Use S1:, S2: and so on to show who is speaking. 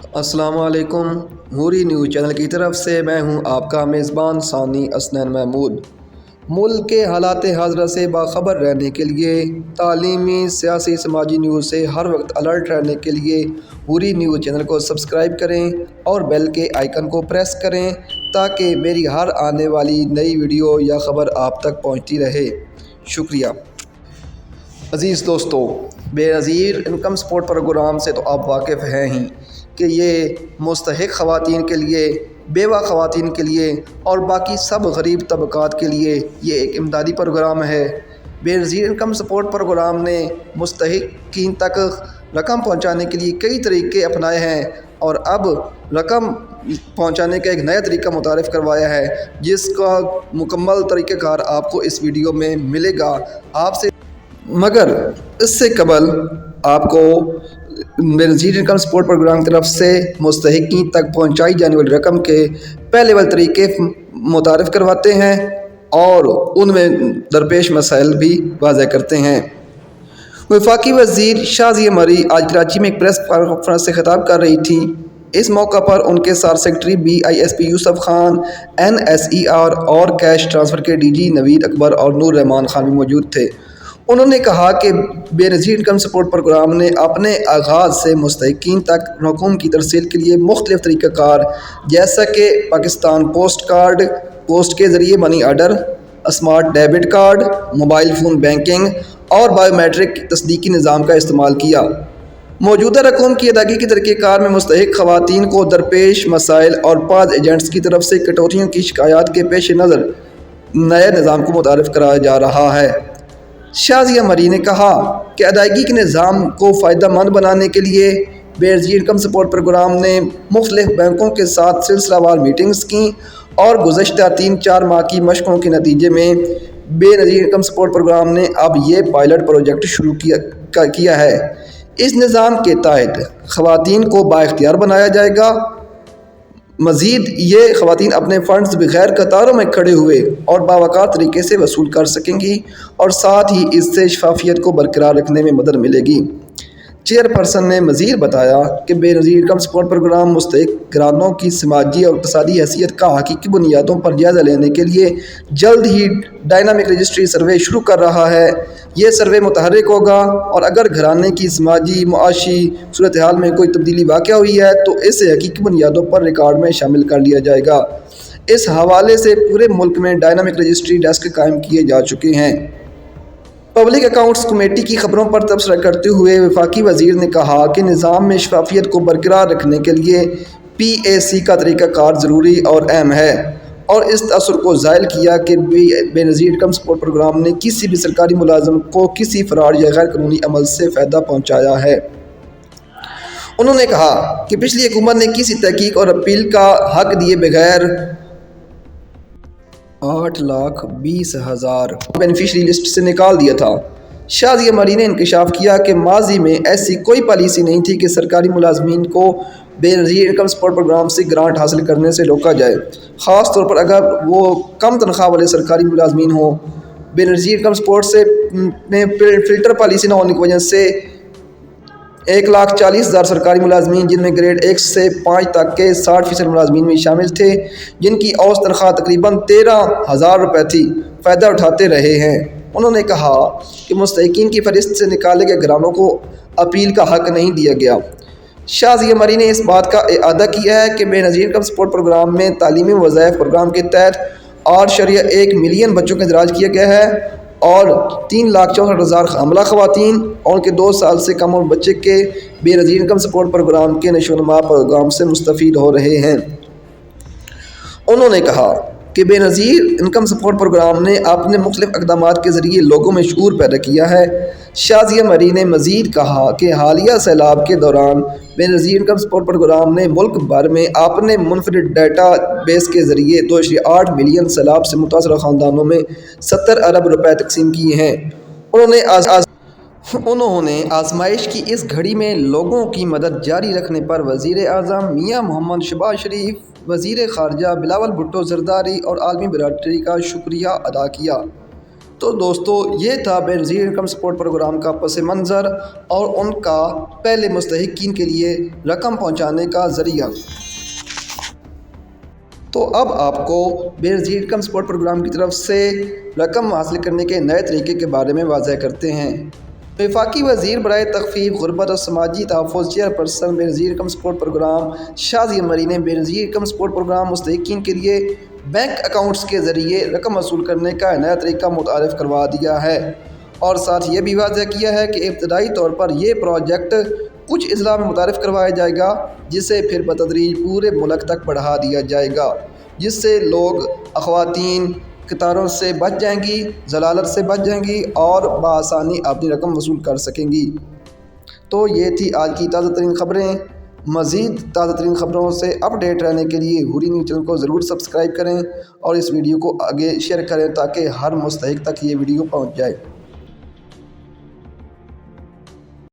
S1: السلام علیکم۔ موری news channel کی طرف سے میں ہوں آپ کا میزبان ثانی اسنین محمود۔ ملک کے حالات حاضرہ سے باخبر رہنے کے لیے، تعلیمی، سیاسی، سماجی نیوز سے ہر وقت الرٹ رہنے کے لیے موری نیوز چینل کو سبسکرائب کریں اور بیل کے آئیکن کو پریس کریں تاکہ میری ہر آنے والی نئی ویڈیو یا خبر آپ تک پہنچتی رہے۔ شکریہ۔ عزیز دوستو، بے نظیر انکم سپورٹ پروگرام سے تو آپ واقف ہیں ہی کہ یہ مستحق خواتین کے لیے، بیوہ خواتین کے لیے اور باقی سب غریب طبقات کے لیے یہ ایک امدادی پروگرام ہے۔ بے نظیر انکم سپورٹ پروگرام نے مستحقین تک رقم پہنچانے کے لیے کئی طریقے اپنائے ہیں اور اب رقم پہنچانے کا ایک نیا طریقہ متعارف کروایا ہے، جس کا مکمل طریقہ کار آپ کو اس ویڈیو میں ملے گا مگر اس سے قبل آپ کو بے نظیر انکم سپورٹ پروگرام کی طرف سے مستحقین تک پہنچائی جانے والی رقم کے پہلے والے طریقے متعارف کرواتے ہیں اور ان میں درپیش مسائل بھی واضح کرتے ہیں۔ وفاقی وزیر شازیہ مری آج کراچی میں ایک پریس کانفرنس سے خطاب کر رہی تھی۔ اس موقع پر ان کے ساتھ سیکرٹری BISP یوسف خان، NSER اور کیش ٹرانسفر کے DG نوید اکبر اور نور رحمان خان بھی موجود تھے۔ انہوں نے کہا کہ بے نظیر انکم سپورٹ پروگرام نے اپنے آغاز سے مستحقین تک رقوم کی ترسیل کے لیے مختلف طریقہ کار جیسا کہ پاکستان پوسٹ کارڈ، پوسٹ کے ذریعے money order, smart debit card, mobile phone banking اور بائیو میٹرک تصدیقی نظام کا استعمال کیا۔ موجودہ رقوم کی ادائیگی کے طریقہ کار میں مستحق خواتین کو درپیش مسائل اور بعض ایجنٹس کی طرف سے کٹوتیوں کی شکایات کے پیش نظر نئے نظام کو متعارف کرایا جا رہا ہے۔ شازیہ مری نے کہا کہ ادائیگی کے نظام کو فائدہ مند بنانے کے لیے بے نظیر انکم سپورٹ پروگرام نے مختلف بینکوں کے ساتھ سلسلہ وار میٹنگز کیں اور گزشتہ 3-4 ماہ کی مشقوں کے نتیجے میں بے نظیر انکم سپورٹ پروگرام نے اب یہ پائلٹ پروجیکٹ شروع کیا ہے۔ اس نظام کے تحت خواتین کو بااختیار بنایا جائے گا۔ مزید یہ خواتین اپنے فنڈز بغیر قطاروں میں کھڑے ہوئے اور باوقار طریقے سے وصول کر سکیں گی اور ساتھ ہی اس سے شفافیت کو برقرار رکھنے میں مدد ملے گی۔ چیئرپرسن نے مزید بتایا کہ بے نظیر انکم سپورٹ پروگرام مستحق گھرانوں کی سماجی اور اقتصادی حیثیت کا حقیقی بنیادوں پر جائزہ لینے کے لیے جلد ہی ڈائنامک رجسٹری سروے شروع کر رہا ہے۔ یہ سروے متحرک ہوگا اور اگر گھرانے کی سماجی معاشی صورتحال میں کوئی تبدیلی واقع ہوئی ہے تو اسے حقیقی بنیادوں پر ریکارڈ میں شامل کر لیا جائے گا۔ اس حوالے سے پورے ملک میں ڈائنامک رجسٹری ڈیسک قائم کیے جا چکے ہیں۔ پبلک اکاؤنٹس کمیٹی کی خبروں پر تبصرہ کرتے ہوئے وفاقی وزیر نے کہا کہ نظام میں شفافیت کو برقرار رکھنے کے لیے PAC کا طریقہ کار ضروری اور اہم ہے اور اس تاثر کو ظاہر کیا کہ بے نظیر انکم سپورٹ پروگرام نے کسی بھی سرکاری ملازم کو کسی فراڈ یا غیر قانونی عمل سے فائدہ پہنچایا ہے۔ انہوں نے کہا کہ پچھلی حکومت نے کسی تحقیق اور اپیل کا حق دیے بغیر 8,20,000 بینیفیشری لسٹ سے نکال دیا تھا۔ شازیہ مری نے انکشاف کیا کہ ماضی میں ایسی کوئی پالیسی نہیں تھی کہ سرکاری ملازمین کو بے نظیر انکم سپورٹ پروگرام سے گرانٹ حاصل کرنے سے روکا جائے، خاص طور پر اگر وہ کم تنخواہ والے سرکاری ملازمین ہوں۔ بے نظیر انکم سپورٹ سے فلٹر پالیسی نہ ہونے کی وجہ سے 1,40,000 سرکاری ملازمین، جن میں گریڈ 1 سے 5 تک کے 60% ملازمین بھی شامل تھے، جن کی اوسط تنخواہ تقریباً 13,000 روپے تھی، فائدہ اٹھاتے رہے ہیں۔ انہوں نے کہا کہ مستحقین کی فہرست سے نکالے گئے گھرانوں کو اپیل کا حق نہیں دیا گیا۔ شازیہ مری نے اس بات کا اعادہ کیا ہے کہ بے نظیر انکم سپورٹ پروگرام میں تعلیمی وظائف پروگرام کے تحت 8.1 ملین بچوں کا اندراج کیا گیا ہے اور 3,64,000 حاملہ خواتین اور ان کے 2 سال سے کم عمر بچے کے بے نظیر انکم سپورٹ پروگرام کے نشو و نما پروگرام سے مستفید ہو رہے ہیں۔ انہوں نے کہا کہ بے نظیر انکم سپورٹ پروگرام نے اپنے مختلف اقدامات کے ذریعے لوگوں میں شعور پیدا کیا ہے۔ شازیہ مری نے مزید کہا کہ حالیہ سیلاب کے دوران بے نظیر انکم سپورٹ پروگرام نے ملک بھر میں اپنے منفرد ڈیٹا بیس کے ذریعے 2.8 ملین سیلاب سے متاثرہ خاندانوں میں 70 ارب روپے تقسیم کیے ہیں۔ انہوں نے آزمائش کی اس گھڑی میں لوگوں کی مدد جاری رکھنے پر وزیر اعظم میاں محمد شہباز شریف، وزیر خارجہ بلاول بھٹو زرداری اور عالمی برادری کا شکریہ ادا کیا۔ تو دوستو یہ تھا بے نظیر انکم سپورٹ پروگرام کا پس منظر اور ان کا پہلے مستحقین کے لیے رقم پہنچانے کا ذریعہ۔ تو اب آپ کو بے نظیر انکم سپورٹ پروگرام کی طرف سے رقم حاصل کرنے کے نئے طریقے کے بارے میں واضح کرتے ہیں۔ وفاقی وزیر برائے تخفیف غربت اور سماجی تحفظ چیئرپرسن بے نظیر انکم سپورٹ پروگرام شازیہ مری نے بے نظیر انکم سپورٹ پروگرام مستحقین کے لیے بینک اکاؤنٹس کے ذریعے رقم وصول کرنے کا نیا طریقہ متعارف کروا دیا ہے، اور ساتھ یہ بھی واضح کیا ہے کہ ابتدائی طور پر یہ پروجیکٹ کچھ اضلاع میں متعارف کروایا جائے گا، جسے پھر بتدریج پورے ملک تک بڑھا دیا جائے گا، جس سے لوگ خواتین قطاروں سے بچ جائیں گی، ضلالت سے بچ جائیں گی اور بآسانی اپنی رقم وصول کر سکیں گی۔ تو یہ تھی آج کی تازہ ترین خبریں۔ مزید تازہ ترین خبروں سے اپڈیٹ رہنے کے لیے حوری نیوز چینل کو ضرور سبسکرائب کریں اور اس ویڈیو کو آگے شیئر کریں تاکہ ہر مستحق تک یہ ویڈیو پہنچ جائے۔